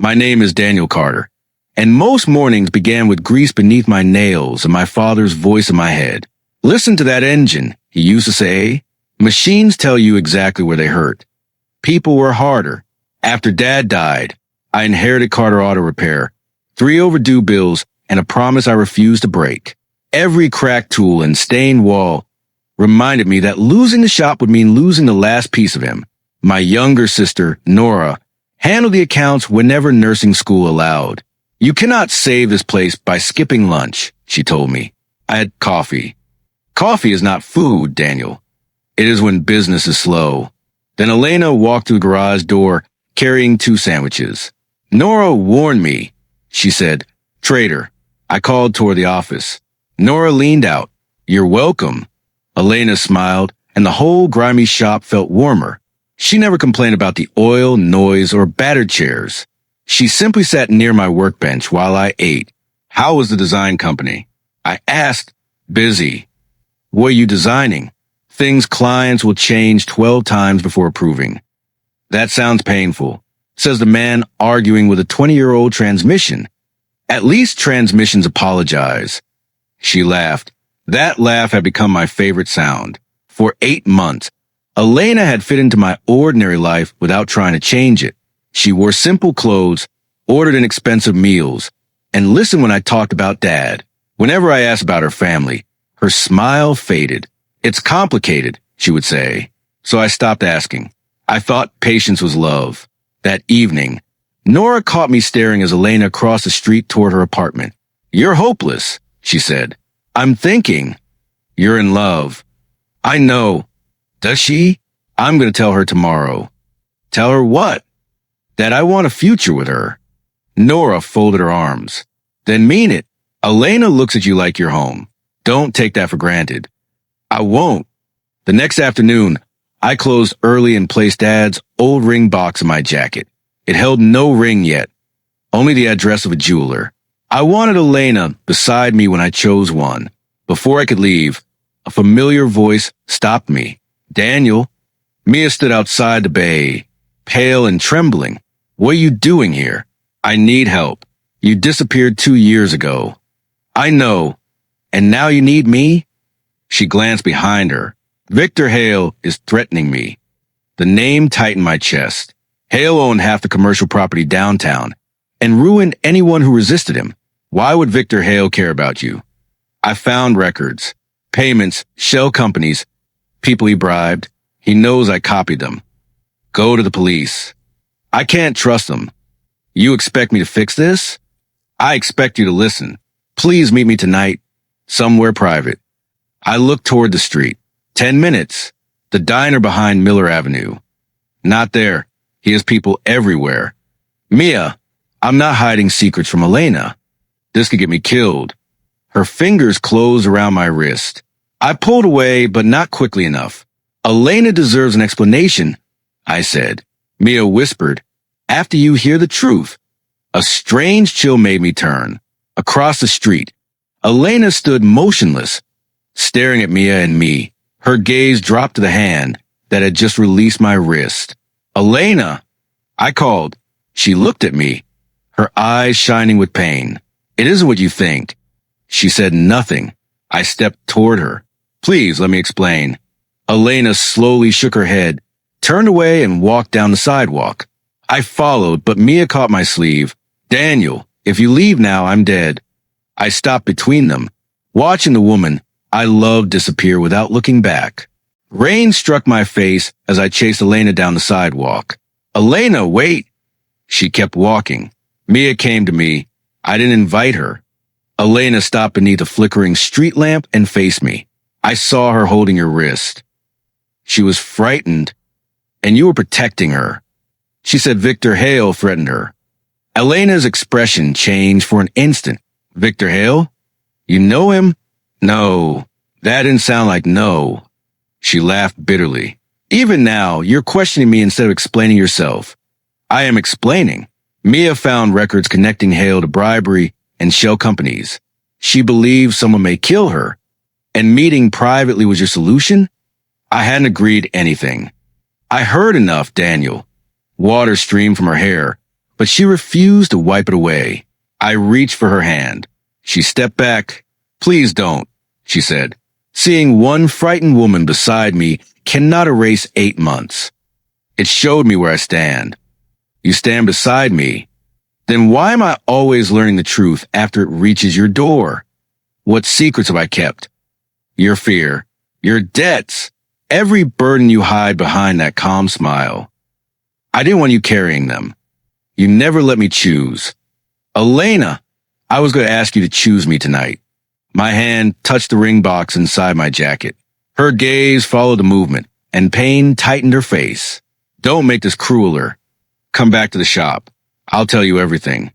My name is Daniel Carter, and most mornings began with grease beneath my nails and my father's voice in my head. Listen to that engine, he used to say. Machines tell you exactly where they hurt. People were harder. After Dad died, I inherited Carter Auto Repair, 3 overdue bills, and a promise I refused to break. Every cracked tool and stained wall reminded me that losing the shop would mean losing the last piece of him. My younger sister, Nora, handled the accounts whenever nursing school allowed. You cannot save this place by skipping lunch, she told me. I had coffee. Coffee is not food, Daniel. It is when business is slow. Then Elena walked through the garage door carrying 2 sandwiches. Nora warned me, she said. Traitor. I called toward the office. Nora leaned out. You're welcome. Elena smiled, and the whole grimy shop felt warmer. She never complained about the oil, noise, or battered chairs. She simply sat near my workbench while I ate. How was the design company? I asked. Busy. What are you designing? Things clients will change 12 times before approving. That sounds painful, says the man arguing with a 20-year-old transmission. At least transmissions apologize. She laughed. That laugh had become my favorite sound. For 8 months, Elena had fit into my ordinary life without trying to change it. She wore simple clothes, ordered inexpensive meals, and listened when I talked about Dad. Whenever I asked about her family, her smile faded. It's complicated, she would say. So I stopped asking. I thought patience was love. That evening, Nora caught me staring as Elena crossed the street toward her apartment. You're hopeless, she said. I'm thinking. You're in love. I know. Does she? I'm going to tell her tomorrow. Tell her what? That I want a future with her. Nora folded her arms. Then mean it. Elena looks at you like you're home. Don't take that for granted. I won't. The next afternoon, I closed early and placed Dad's old ring box in my jacket. It held no ring yet, only the address of a jeweler. I wanted Elena beside me when I chose one. Before I could leave, a familiar voice stopped me. Daniel. Mia stood outside the bay, pale and trembling. What are you doing here? I need help. You disappeared 2 years ago. I know. And now you need me? She glanced behind her. Victor Hale is threatening me. The name tightened my chest. Hale owned half the commercial property downtown and ruined anyone who resisted him. Why would Victor Hale care about you? I found records, payments, shell companies, people he bribed. He knows I copied them. Go to the police. I can't trust them. You expect me to fix this? I expect you to listen. Please meet me tonight, somewhere private. I looked toward the street. 10 minutes. The diner behind Miller Avenue. Not there. He has people everywhere. Mia, I'm not hiding secrets from Elena. This could get me killed. Her fingers closed around my wrist. I pulled away, but not quickly enough. Elena deserves an explanation, I said. Mia whispered, after you hear the truth. A strange chill made me turn. Across the street, Elena stood motionless, staring at Mia and me. Her gaze dropped to the hand that had just released my wrist. Elena, I called. She looked at me, her eyes shining with pain. It isn't what you think. She said nothing. I stepped toward her. Please, let me explain. Elena slowly shook her head, turned away, and walked down the sidewalk. I followed, but Mia caught my sleeve. Daniel, if you leave now, I'm dead. I stopped between them, watching the woman I loved disappear without looking back. Rain struck my face as I chased Elena down the sidewalk. Elena, wait! She kept walking. Mia came to me. I didn't invite her. Elena stopped beneath a flickering street lamp and faced me. I saw her holding your wrist. She was frightened, and you were protecting her. She said Victor Hale threatened her. Elena's expression changed for an instant. Victor Hale? You know him? No, that didn't sound like no. She laughed bitterly. Even now, you're questioning me instead of explaining yourself. I am explaining. Mia found records connecting Hale to bribery and shell companies. She believed someone may kill her, and meeting privately was your solution? I hadn't agreed anything. I heard enough, Daniel. Water streamed from her hair, but she refused to wipe it away. I reached for her hand. She stepped back. "Please don't," she said. Seeing one frightened woman beside me cannot erase 8 months. It showed me where I stand. You stand beside me. Then why am I always learning the truth after it reaches your door? What secrets have I kept? Your fear, your debts, every burden you hide behind that calm smile. I didn't want you carrying them. You never let me choose. Elena, I was going to ask you to choose me tonight. My hand touched the ring box inside my jacket. Her gaze followed the movement, and pain tightened her face. Don't make this crueler. Come back to the shop. I'll tell you everything.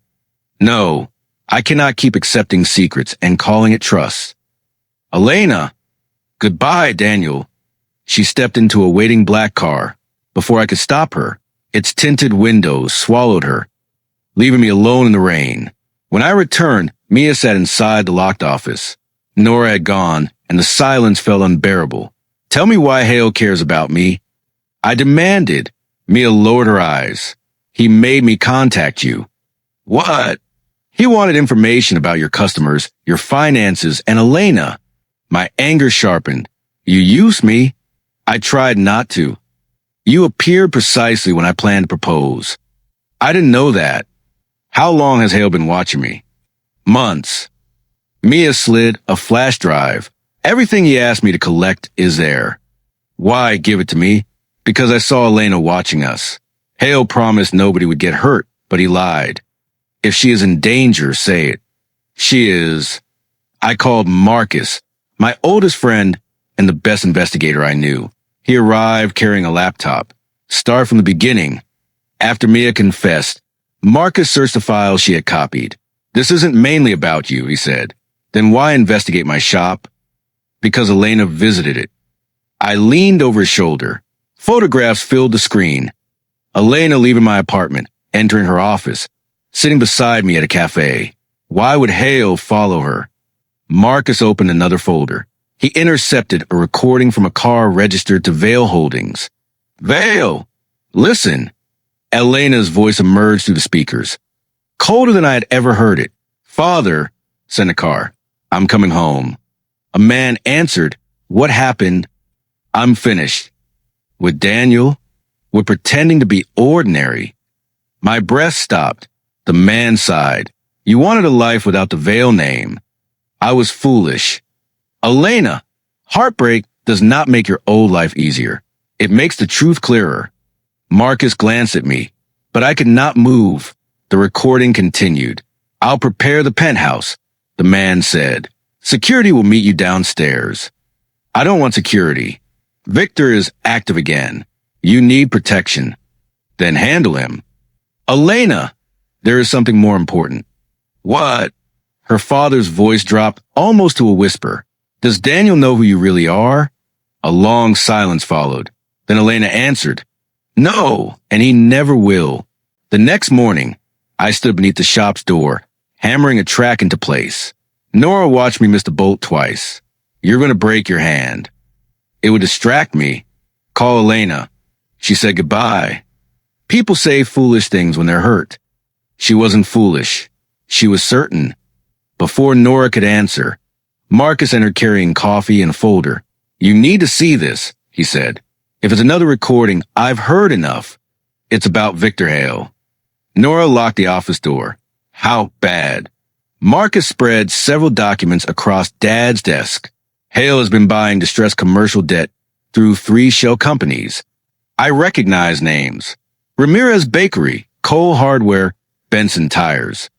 No, I cannot keep accepting secrets and calling it trust. Elena! Goodbye, Daniel. She stepped into a waiting black car. Before I could stop her, its tinted windows swallowed her, leaving me alone in the rain. When I returned, Mia sat inside the locked office. Nora had gone, and the silence felt unbearable. Tell me why Hale cares about me. I demanded. Mia lowered her eyes. He made me contact you. What? He wanted information about your customers, your finances, and Elena. My anger sharpened. You used me. I tried not to. You appeared precisely when I planned to propose. I didn't know that. How long has Hale been watching me? Months. Mia slid a flash drive. Everything he asked me to collect is there. Why give it to me? Because I saw Elena watching us. Hale promised nobody would get hurt, but he lied. If she is in danger, say it. She is. I called Marcus, my oldest friend and the best investigator I knew. He arrived carrying a laptop. Start from the beginning. After Mia confessed, Marcus searched the files she had copied. This isn't mainly about you, he said. Then why investigate my shop? Because Elena visited it. I leaned over his shoulder. Photographs filled the screen. Elena leaving my apartment, entering her office, sitting beside me at a cafe. Why would Hale follow her? Marcus opened another folder. He intercepted a recording from a car registered to Vale Holdings. Vale! Listen! Elena's voice emerged through the speakers. Colder than I had ever heard it. Father, sent a car. I'm coming home. A man answered, what happened? I'm finished. With Daniel? With pretending to be ordinary? My breath stopped. The man sighed. You wanted a life without the Vale name. I was foolish. Elena, heartbreak does not make your old life easier. It makes the truth clearer. Marcus glanced at me, but I could not move. The recording continued. I'll prepare the penthouse, the man said. Security will meet you downstairs. I don't want security. Victor is active again. You need protection. Then handle him. Elena, there is something more important. What? Her father's voice dropped almost to a whisper. Does Daniel know who you really are? A long silence followed. Then Elena answered, no, and he never will. The next morning, I stood beneath the shop's door, hammering a track into place. Nora watched me miss the bolt twice. You're going to break your hand. It would distract me. Call Elena. She said goodbye. People say foolish things when they're hurt. She wasn't foolish. She was certain. Before Nora could answer, Marcus entered carrying coffee and a folder. You need to see this, he said. If it's another recording, I've heard enough. It's about Victor Hale. Nora locked the office door. How bad? Marcus spread several documents across Dad's desk. Hale has been buying distressed commercial debt through 3 shell companies. I recognize names. Ramirez Bakery, Cole Hardware, Benson Tires.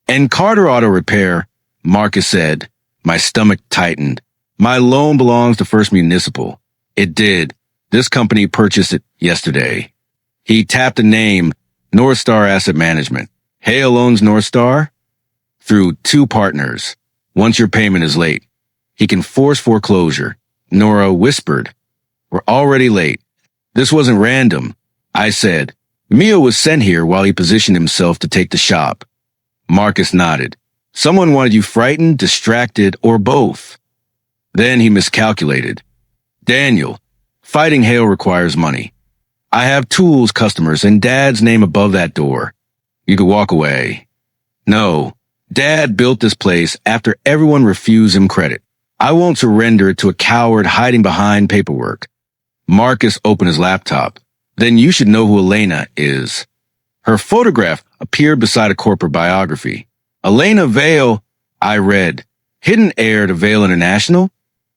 And Carter Auto Repair, Marcus said. My stomach tightened. My loan belongs to First Municipal. It did. This company purchased it yesterday. He tapped a name, North Star Asset Management. Hale owns North Star? Through 2 partners. Once your payment is late, he can force foreclosure. Nora whispered. We're already late. This wasn't random. I said. Mia was sent here while he positioned himself to take the shop. Marcus nodded. Someone wanted you frightened, distracted, or both. Then he miscalculated. Daniel, fighting Hale requires money. I have tools, customers, and Dad's name above that door. You could walk away. No, Dad built this place after everyone refused him credit. I won't surrender it to a coward hiding behind paperwork. Marcus opened his laptop. Then you should know who Elena is. Her photograph appeared beside a corporate biography. Elena Vale, I read, hidden heir to Vale International?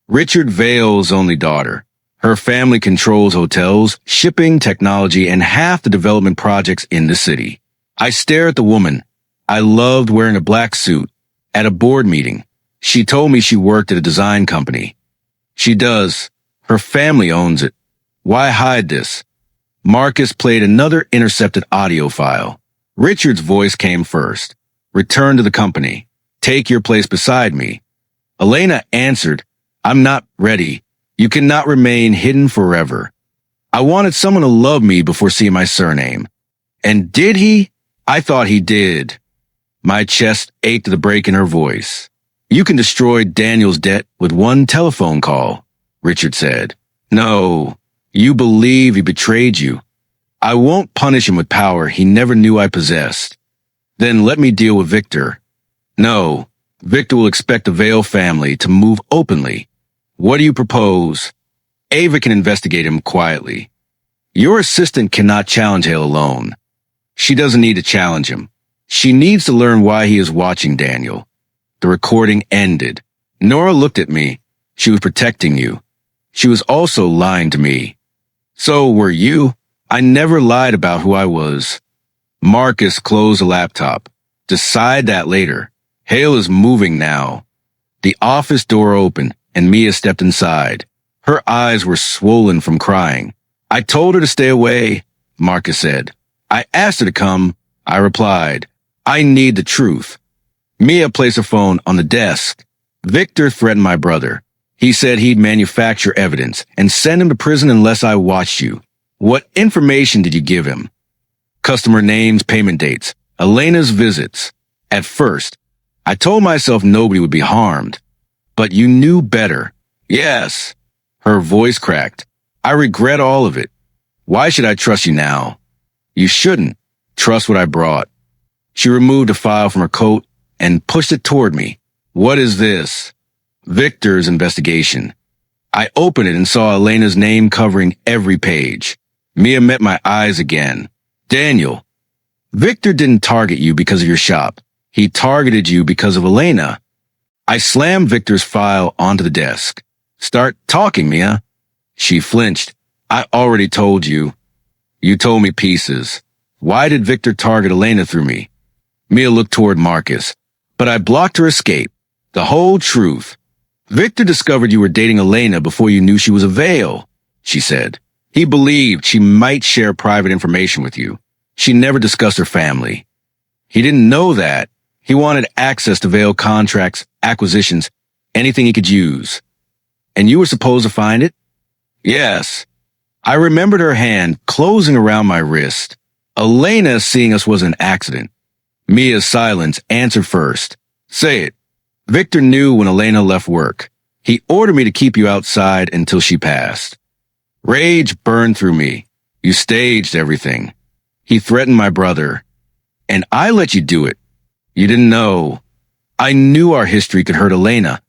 Richard Vale's only daughter. Her family controls hotels, shipping, technology, and half the development projects in the city. I stare at the woman. I loved wearing a black suit. At a board meeting, she told me she worked at a design company. She does. Her family owns it. Why hide this? Marcus played another intercepted audio file. Richard's voice came first. Return to the company. Take your place beside me. Elena answered, I'm not ready. You cannot remain hidden forever. I wanted someone to love me before seeing my surname. And did he? I thought he did. My chest ached at the break in her voice. You can destroy Daniel's debt with one telephone call, Richard said. No, you believe he betrayed you. I won't punish him with power he never knew I possessed. Then let me deal with Victor. No, Victor will expect the Vale family to move openly. What do you propose? Ava can investigate him quietly. Your assistant cannot challenge Hale alone. She doesn't need to challenge him. She needs to learn why he is watching Daniel. The recording ended. Nora looked at me. She was protecting you. She was also lying to me. So were you? I never lied about who I was. Marcus closed the laptop. Decide that later. Hale is moving now. The office door opened, and Mia stepped inside. Her eyes were swollen from crying. I told her to stay away, Marcus said. I asked her to come. I replied, I need the truth. Mia placed her phone on the desk. Victor threatened my brother. He said he'd manufacture evidence and send him to prison unless I watched you. What information did you give him? Customer names, payment dates, Elena's visits. At first, I told myself nobody would be harmed. But you knew better. Yes. Her voice cracked. I regret all of it. Why should I trust you now? You shouldn't. Trust what I brought. She removed a file from her coat and pushed it toward me. What is this? Victor's investigation. I opened it and saw Elena's name covering every page. Mia met my eyes again. Daniel, Victor didn't target you because of your shop. He targeted you because of Elena. I slammed Victor's file onto the desk. Start talking, Mia. She flinched. I already told you. You told me pieces. Why did Victor target Elena through me? Mia looked toward Marcus, but I blocked her escape. The whole truth. Victor discovered you were dating Elena before you knew she was a Vale, she said. He believed she might share private information with you. She never discussed her family. He didn't know that. He wanted access to Vale contracts, acquisitions, anything he could use. And you were supposed to find it? Yes. I remembered her hand closing around my wrist. Elena seeing us was an accident. Mia's silence answered first. Say it. Victor knew when Elena left work. He ordered me to keep you outside until she passed. Rage burned through me. You staged everything. He threatened my brother. And I let you do it. You didn't know. I knew our history could hurt Elena.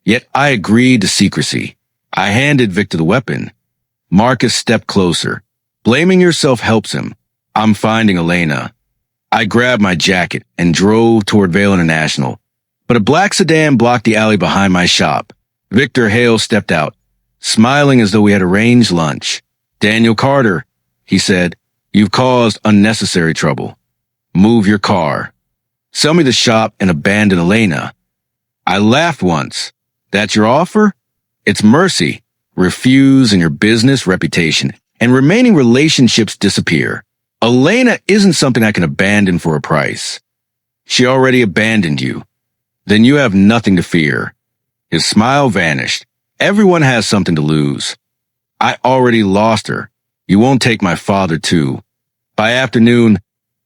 Yet I agreed to secrecy. I handed Victor the weapon. Marcus stepped closer. Blaming yourself helps him. I'm finding Elena. I grabbed my jacket and drove toward Vale International. But a black sedan blocked the alley behind my shop. Victor Hale stepped out, smiling as though we had arranged lunch. Daniel Carter, he said, you've caused unnecessary trouble. Move your car. Sell me the shop and abandon Elena. I laughed once. That's your offer? It's mercy. Refuse and your business reputation and remaining relationships disappear. Elena isn't something I can abandon for a price. She already abandoned you. Then you have nothing to fear. His smile vanished. Everyone has something to lose. I already lost her. You won't take my father too. By afternoon,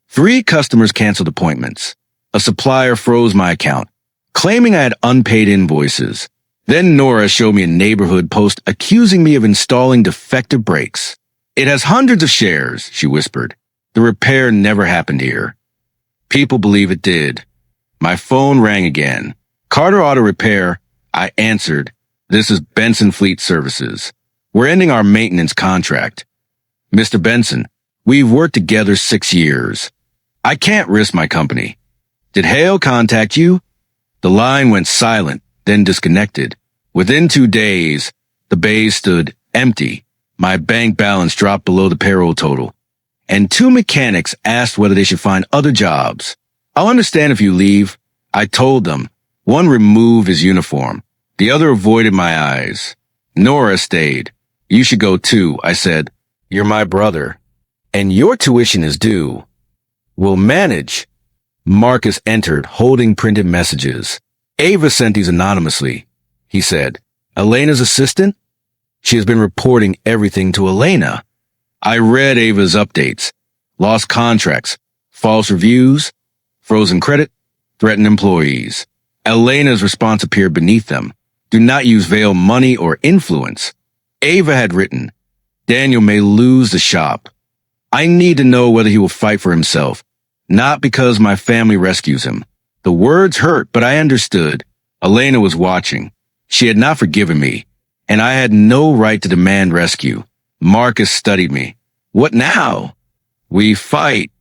3 customers canceled appointments. A supplier froze my account, claiming I had unpaid invoices. Then Nora showed me a neighborhood post accusing me of installing defective brakes. It has hundreds of shares, she whispered. The repair never happened here. People believe it did. My phone rang again. Carter Auto Repair. I answered. This is Benson Fleet Services. We're ending our maintenance contract. Mr. Benson, we've worked together 6 years. I can't risk my company. Did Hale contact you? The line went silent, then disconnected. Within 2 days, the bay stood empty. My bank balance dropped below the payroll total. And 2 mechanics asked whether they should find other jobs. I'll understand if you leave. I told them. One removed his uniform. The other avoided my eyes. Nora stayed. You should go too, I said. You're my brother. And your tuition is due. We'll manage. Marcus entered, holding printed messages. Ava sent these anonymously, he said. Elena's assistant? She has been reporting everything to Elena. I read Ava's updates. Lost contracts, false reviews, frozen credit, threatened employees. Elena's response appeared beneath them. Do not use veiled money or influence. Ava had written, Daniel may lose the shop. I need to know whether he will fight for himself, not because my family rescues him. The words hurt, but I understood. Elena was watching. She had not forgiven me, and I had no right to demand rescue. Marcus studied me. What now? We fight.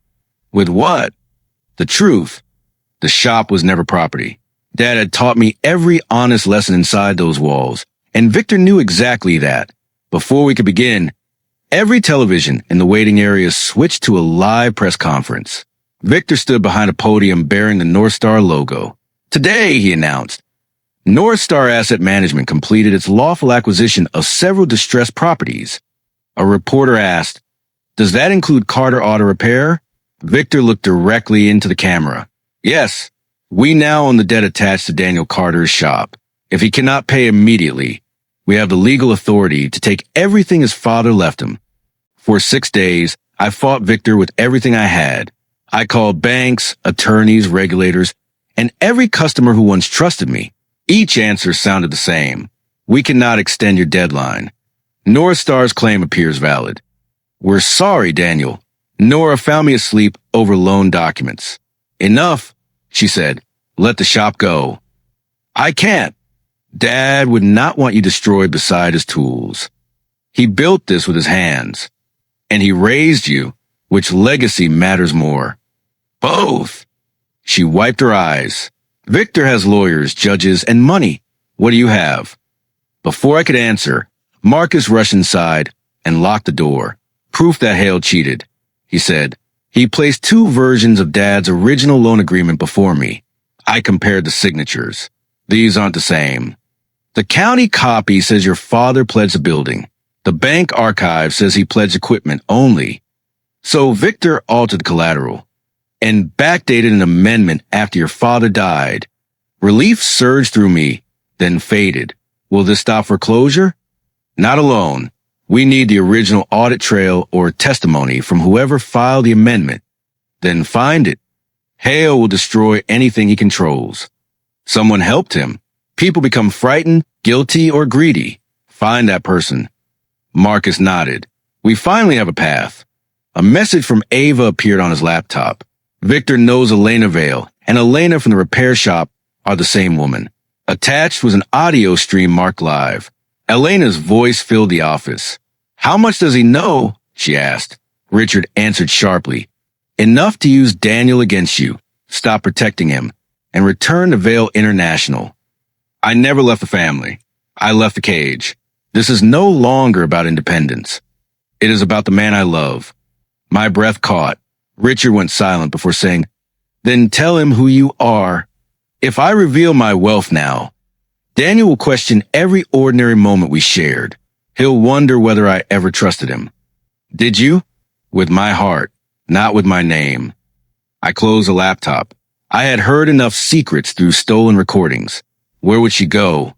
With what? The truth. The shop was never property. Dad had taught me every honest lesson inside those walls, and Victor knew exactly that. Before we could begin, every television in the waiting area switched to a live press conference. Victor stood behind a podium bearing the North Star logo. Today, he announced, North Star Asset Management completed its lawful acquisition of several distressed properties. A reporter asked, Does that include Carter Auto Repair? Victor looked directly into the camera. Yes, we now own the debt attached to Daniel Carter's shop. If he cannot pay immediately, we have the legal authority to take everything his father left him. For 6 days, I fought Victor with everything I had. I called banks, attorneys, regulators, and every customer who once trusted me. Each answer sounded the same. We cannot extend your deadline. North Star's claim appears valid. We're sorry, Daniel. Nora found me asleep over loan documents. Enough, she said. Let the shop go. I can't. Dad would not want you destroyed beside his tools. He built this with his hands. And he raised you. Which legacy matters more? Both. She wiped her eyes. Victor has lawyers, judges, and money. What do you have? Before I could answer, Marcus rushed inside and locked the door. Proof that Hale cheated, he said. He placed 2 versions of Dad's original loan agreement before me. I compared the signatures. These aren't the same. The county copy says your father pledged the building. The bank archive says he pledged equipment only. So Victor altered the collateral and backdated an amendment after your father died. Relief surged through me, then faded. Will this stop foreclosure? Not alone. We need the original audit trail or testimony from whoever filed the amendment. Then find it. Hale will destroy anything he controls. Someone helped him. People become frightened, guilty, or greedy. Find that person. Marcus nodded. We finally have a path. A message from Ava appeared on his laptop. Victor knows Elena Vale, and Elena from the repair shop are the same woman. Attached was an audio stream marked live. Elena's voice filled the office. How much does he know? She asked. Richard answered sharply. Enough to use Daniel against you, stop protecting him, and return to Vale International. I never left the family. I left the cage. This is no longer about independence. It is about the man I love. My breath caught. Richard went silent before saying, Then tell him who you are. If I reveal my wealth now, Daniel will question every ordinary moment we shared. He'll wonder whether I ever trusted him. Did you? With my heart, not with my name. I closed the laptop. I had heard enough secrets through stolen recordings. Where would she go?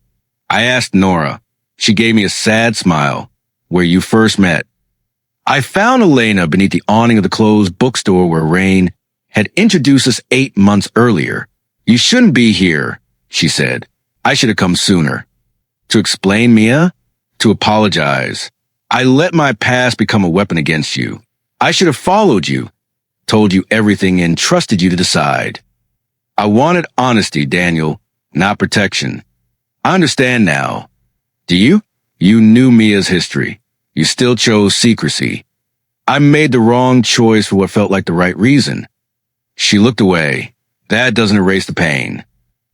I asked Nora. She gave me a sad smile. Where you first met. I found Elena beneath the awning of the closed bookstore where Rain had introduced us 8 months earlier. You shouldn't be here, she said. I should have come sooner. To explain, Mia? To apologize. I let my past become a weapon against you. I should have followed you. told you everything and trusted you to decide. I wanted honesty, Daniel, not protection. I understand now. Do you? You knew Mia's history. You still chose secrecy. I made the wrong choice for what felt like the right reason. She looked away. That doesn't erase the pain.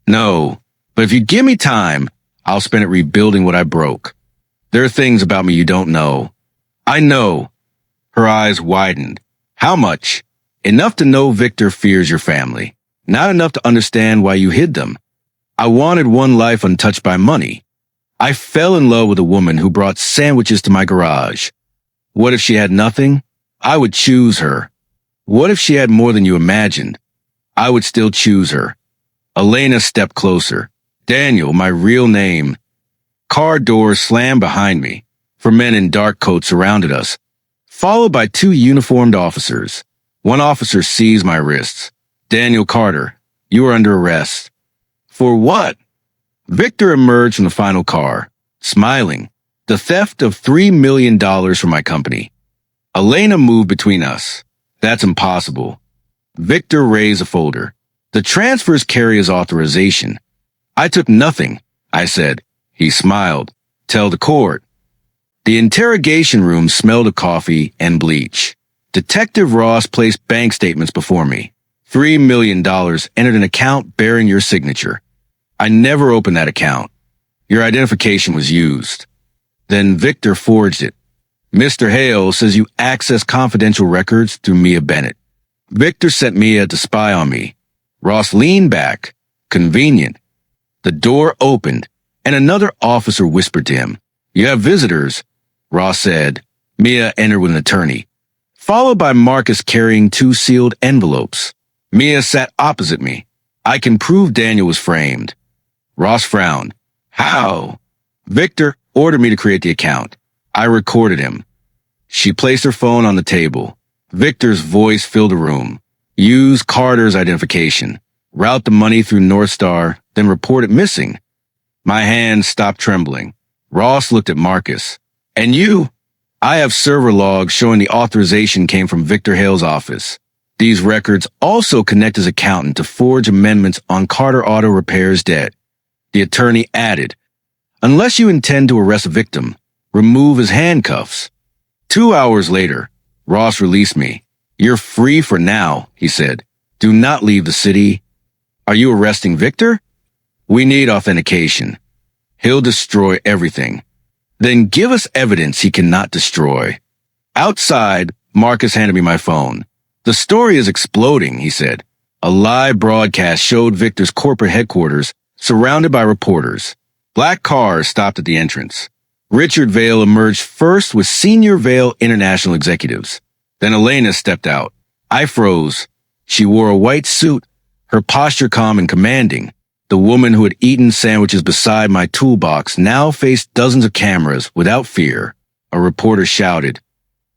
No, but if you give me time, I'll spend it rebuilding what I broke. There are things about me you don't know. I know. Her eyes widened. How much? Enough to know Victor fears your family. Not enough to understand why you hid them. I wanted one life untouched by money. I fell in love with a woman who brought sandwiches to my garage. What if she had nothing? I would choose her. What if she had more than you imagined? I would still choose her. Elena stepped closer. Daniel, my real name. Car doors slammed behind me. 4 men in dark coats surrounded us, followed by 2 uniformed officers. One officer seized my wrists. Daniel Carter, you are under arrest. For what? Victor emerged from the final car, smiling. The theft of $3 million from my company. Elena moved between us. That's impossible. Victor raised a folder. The transfers carry his authorization. I took nothing, I said. He smiled. Tell the court. The interrogation room smelled of coffee and bleach. Detective Ross placed bank statements before me. $3 million entered an account bearing your signature. I never opened that account. Your identification was used. Then Victor forged it. Mr. Hale says you access confidential records through Mia Bennett. Victor sent Mia to spy on me. Ross leaned back. Convenient. The door opened, and another officer whispered to him. You have visitors, Ross said. Mia entered with an attorney, followed by Marcus carrying 2 sealed envelopes. Mia sat opposite me. I can prove Daniel was framed. Ross frowned. How? Victor ordered me to create the account. I recorded him. She placed her phone on the table. Victor's voice filled the room. Use Carter's identification. Route the money through North Star, then report it missing. My hands stopped trembling. Ross looked at Marcus. And you? I have server logs showing the authorization came from Victor Hale's office. These records also connect his accountant to forge amendments on Carter Auto Repair's debt. The attorney added, unless you intend to arrest a victim, remove his handcuffs. 2 hours later, Ross released me. You're free for now, he said. Do not leave the city. Are you arresting Victor? We need authentication. He'll destroy everything. Then give us evidence he cannot destroy. Outside, Marcus handed me my phone. The story is exploding, he said. A live broadcast showed Victor's corporate headquarters surrounded by reporters. Black cars stopped at the entrance. Richard Vale emerged first with senior Vale International executives. Then Elena stepped out. I froze. She wore a white suit, her posture calm and commanding. The woman who had eaten sandwiches beside my toolbox now faced dozens of cameras without fear. A reporter shouted,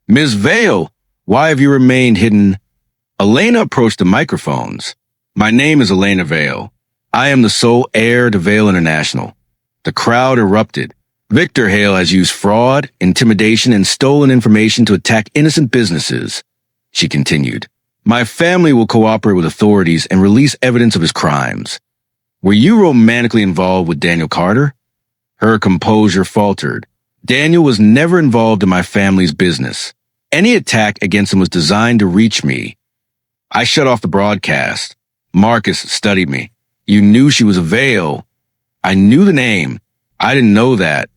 Ms. Vale, why have you remained hidden? Elena approached the microphones. My name is Elena Vale. I am the sole heir to Vale International. The crowd erupted. Victor Hale has used fraud, intimidation, and stolen information to attack innocent businesses. She continued, my family will cooperate with authorities and release evidence of his crimes. Were you romantically involved with Daniel Carter? Her composure faltered. Daniel was never involved in my family's business. Any attack against him was designed to reach me. I shut off the broadcast. Marcus studied me. You knew she was a Vale. I knew the name. I didn't know that.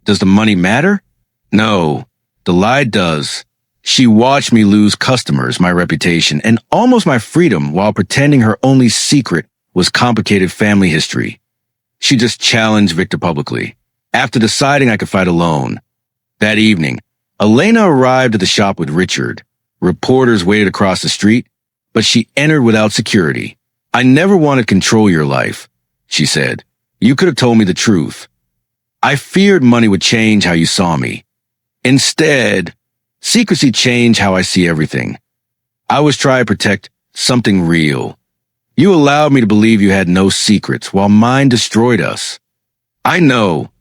Does the money matter? No. The lie does. She watched me lose customers, my reputation, and almost my freedom while pretending her only secret was complicated family history. She just challenged Victor publicly, after deciding I could fight alone. That evening, Elena arrived at the shop with Richard. Reporters waited across the street, but she entered without security. I never wanted to control your life, she said. You could have told me the truth. I feared money would change how you saw me. Instead, secrecy changed how I see everything. I was trying to protect something real. You allowed me to believe you had no secrets, while mine destroyed us. I know.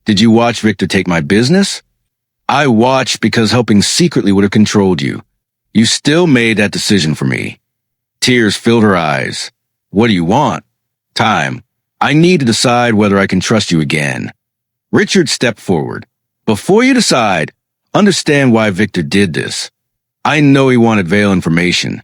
Did you watch Victor take my business? I watched because helping secretly would have controlled you. You still made that decision for me. Tears filled her eyes. What do you want? Time. I need to decide whether I can trust you again. Richard stepped forward. Before you decide, understand why Victor did this. I know he wanted Vale information.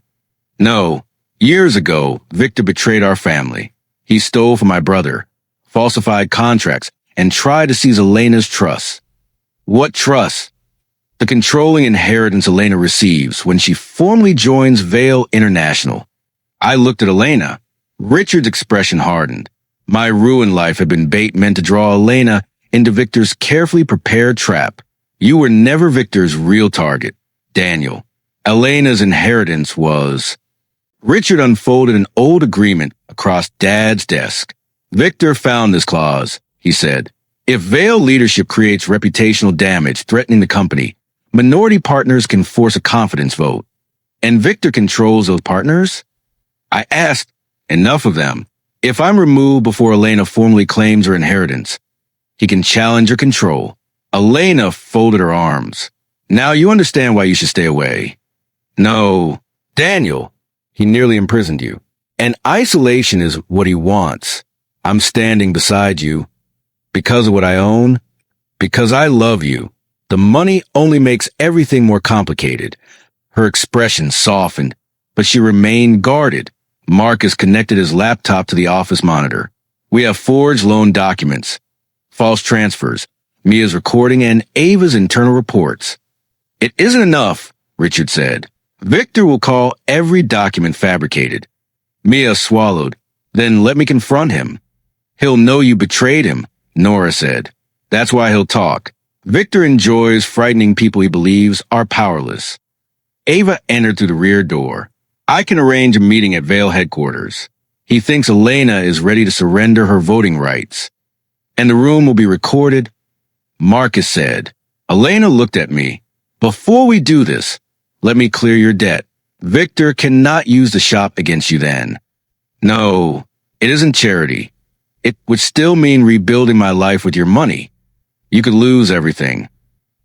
No, years ago, Victor betrayed our family. He stole from my brother, falsified contracts, and tried to seize Elena's trust. What trust? The controlling inheritance Elena receives when she formally joins Vale International. I looked at Elena. Richard's expression hardened. My ruined life had been bait meant to draw Elena into Victor's carefully prepared trap. You were never Victor's real target, Daniel. Elena's inheritance was... Richard unfolded an old agreement across Dad's desk. Victor found this clause, he said. If Vale leadership creates reputational damage threatening the company, minority partners can force a confidence vote. And Victor controls those partners? I asked, enough of them. If I'm removed before Elena formally claims her inheritance, he can challenge her control. Elena folded her arms. Now you understand why you should stay away. No, Daniel, he nearly imprisoned you. And isolation is what he wants. I'm standing beside you. Because of what I own, because I love you. The money only makes everything more complicated. Her expression softened, but she remained guarded. Marcus connected his laptop to the office monitor. We have forged loan documents, false transfers, Mia's recording, and Ava's internal reports. It isn't enough, Richard said. Victor will call every document fabricated. Mia swallowed. Then let me confront him. He'll know you betrayed him, Nora said. That's why he'll talk. Victor enjoys frightening people he believes are powerless. Ava entered through the rear door. I can arrange a meeting at Vale headquarters. He thinks Elena is ready to surrender her voting rights. And the room will be recorded, Marcus said. Elena looked at me. Before we do this, let me clear your debt. Victor cannot use the shop against you then. No, it isn't charity. It would still mean rebuilding my life with your money. You could lose everything.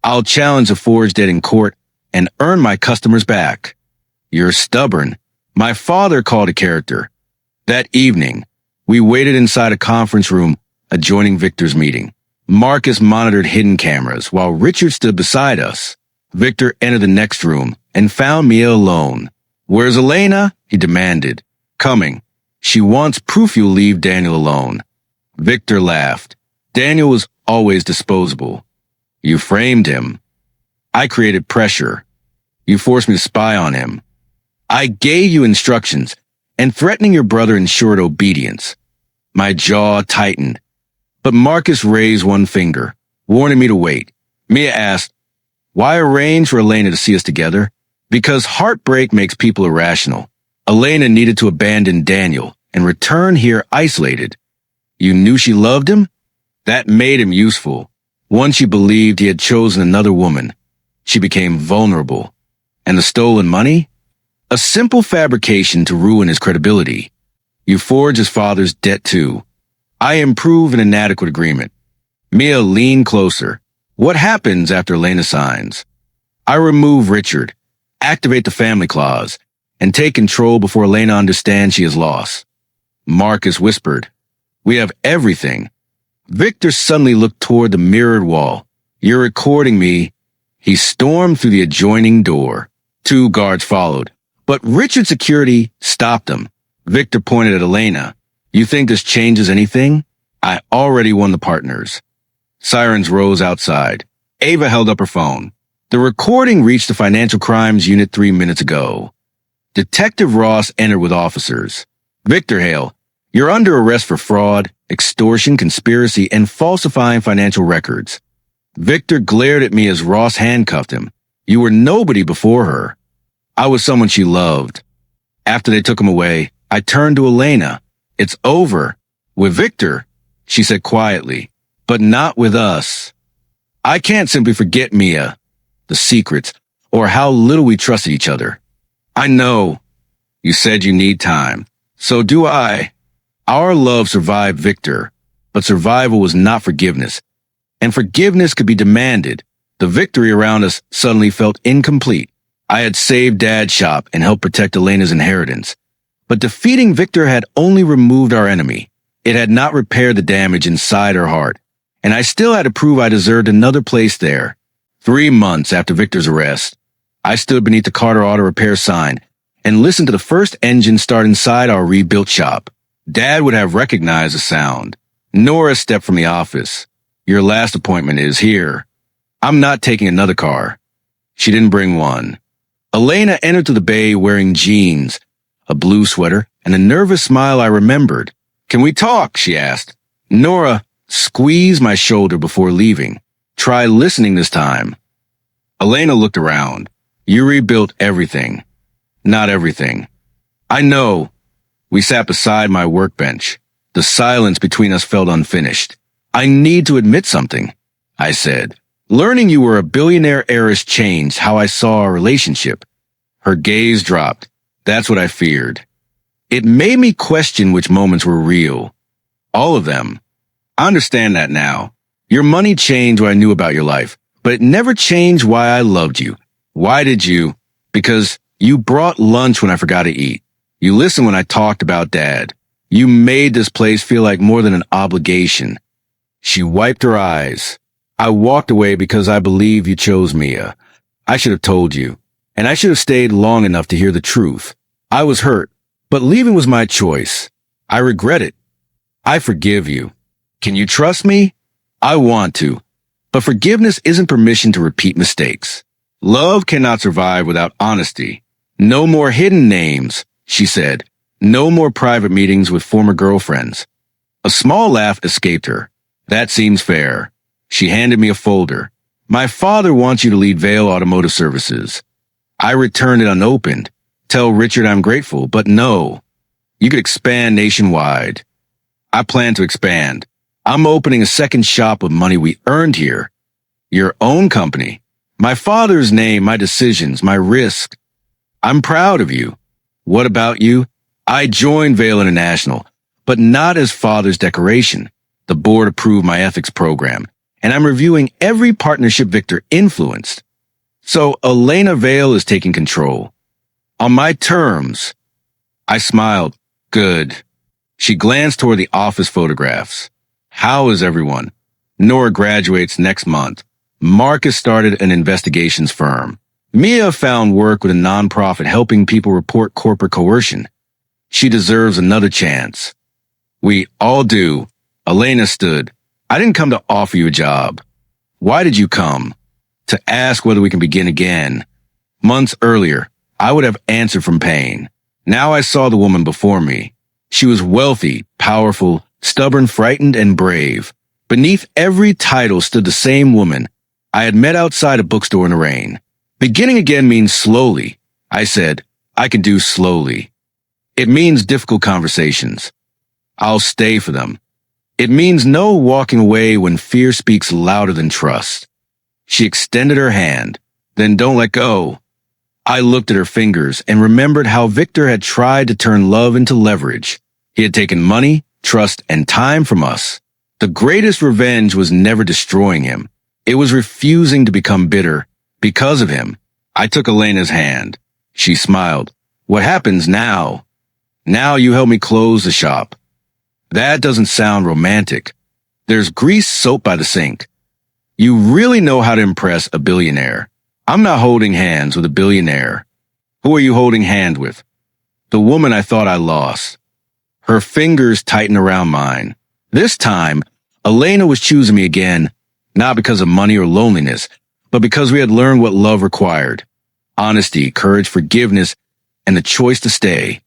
I'll challenge the forged debt in court and earn my customers back. You're stubborn. My father called a character. That evening, we waited inside a conference room adjoining Victor's meeting. Marcus monitored hidden cameras while Richard stood beside us. Victor entered the next room and found Mia alone. Where's Elena? He demanded. Coming. She wants proof you'll leave Daniel alone. Victor laughed. Daniel was always disposable. You framed him. I created pressure. You forced me to spy on him. I gave you instructions, and threatening your brother ensured obedience. My jaw tightened. But Marcus raised one finger, warning me to wait. Mia asked, why arrange for Elena to see us together? Because heartbreak makes people irrational. Elena needed to abandon Daniel and return here isolated. You knew she loved him? That made him useful. Once she believed he had chosen another woman, she became vulnerable. And the stolen money? A simple fabrication to ruin his credibility. You forged his father's debt too. I improve an inadequate agreement. Mia leaned closer. What happens after Elena signs? I remove Richard, activate the family clause, and take control before Elena understands she is lost. Marcus whispered, we have everything. Victor suddenly looked toward the mirrored wall. You're recording me. He stormed through the adjoining door. 2 guards followed, but Richard's security stopped him. Victor pointed at Elena. You think this changes anything? I already won the partners. Sirens rose outside. Ava held up her phone. The recording reached the Financial Crimes Unit 3 minutes ago. Detective Ross entered with officers. Victor Hale, you're under arrest for fraud, extortion, conspiracy, and falsifying financial records. Victor glared at me as Ross handcuffed him. You were nobody before her. I was someone she loved. After they took him away, I turned to Elena. It's over. With Victor, she said quietly, but not with us. I can't simply forget Mia, the secrets, or how little we trusted each other. I know. You said you need time. So do I. Our love survived Victor, but survival was not forgiveness. And forgiveness could be demanded. The victory around us suddenly felt incomplete. I had saved Dad's shop and helped protect Elena's inheritance. But defeating Victor had only removed our enemy. It had not repaired the damage inside her heart. And I still had to prove I deserved another place there. 3 months after Victor's arrest, I stood beneath the Carter Auto Repair sign and listened to the first engine start inside our rebuilt shop. Dad would have recognized the sound. Nora stepped from the office. Your last appointment is here. I'm not taking another car. She didn't bring one. Elena entered to the bay wearing jeans, a blue sweater, and a nervous smile I remembered. Can we talk? She asked. Nora squeezed my shoulder before leaving. Try listening this time. Elena looked around. You rebuilt everything. Not everything. I know. We sat beside my workbench. The silence between us felt unfinished. I need to admit something, I said. Learning you were a billionaire heiress changed how I saw our relationship. Her gaze dropped. That's what I feared. It made me question which moments were real. All of them. I understand that now. Your money changed what I knew about your life, but it never changed why I loved you. Why did you? Because you brought lunch when I forgot to eat. You listened when I talked about Dad. You made this place feel like more than an obligation. She wiped her eyes. I walked away because I believe you chose Mia. I should have told you, and I should have stayed long enough to hear the truth. I was hurt, but leaving was my choice. I regret it. I forgive you. Can you trust me? I want to, but forgiveness isn't permission to repeat mistakes. Love cannot survive without honesty. No more hidden names, she said. No more private meetings with former girlfriends. A small laugh escaped her. That seems fair. She handed me a folder. My father wants you to lead Vail Automotive Services. I returned it unopened. Tell Richard I'm grateful, but no. You could expand nationwide. I plan to expand. I'm opening a second shop with money we earned here. Your own company. My father's name, my decisions, my risk. I'm proud of you. What about you? I joined Vail International, but not as father's decoration. The board approved my ethics program, and I'm reviewing every partnership Victor influenced. So Elena Vail is taking control. On my terms. I smiled. Good. She glanced toward the office photographs. How is everyone? Nora graduates next month. Marcus started an investigations firm. Mia found work with a nonprofit helping people report corporate coercion. She deserves another chance. We all do. Elena stood. I didn't come to offer you a job. Why did you come? To ask whether we can begin again. Months earlier, I would have answered from pain. Now I saw the woman before me. She was wealthy, powerful, stubborn, frightened, and brave. Beneath every title stood the same woman I had met outside a bookstore in the rain. Beginning again means slowly. I said, I can do slowly. It means difficult conversations. I'll stay for them. It means no walking away when fear speaks louder than trust. She extended her hand. Then don't let go. I looked at her fingers and remembered how Victor had tried to turn love into leverage. He had taken money, trust, and time from us. The greatest revenge was never destroying him. It was refusing to become bitter because of him. I took Elena's hand. She smiled. What happens now? Now you help me close the shop. That doesn't sound romantic. There's grease soap by the sink. You really know how to impress a billionaire. I'm not holding hands with a billionaire. Who are you holding hand with? The woman I thought I lost. Her fingers tightened around mine. This time, Elena was choosing me again, not because of money or loneliness, but because we had learned what love required. Honesty, courage, forgiveness, and the choice to stay.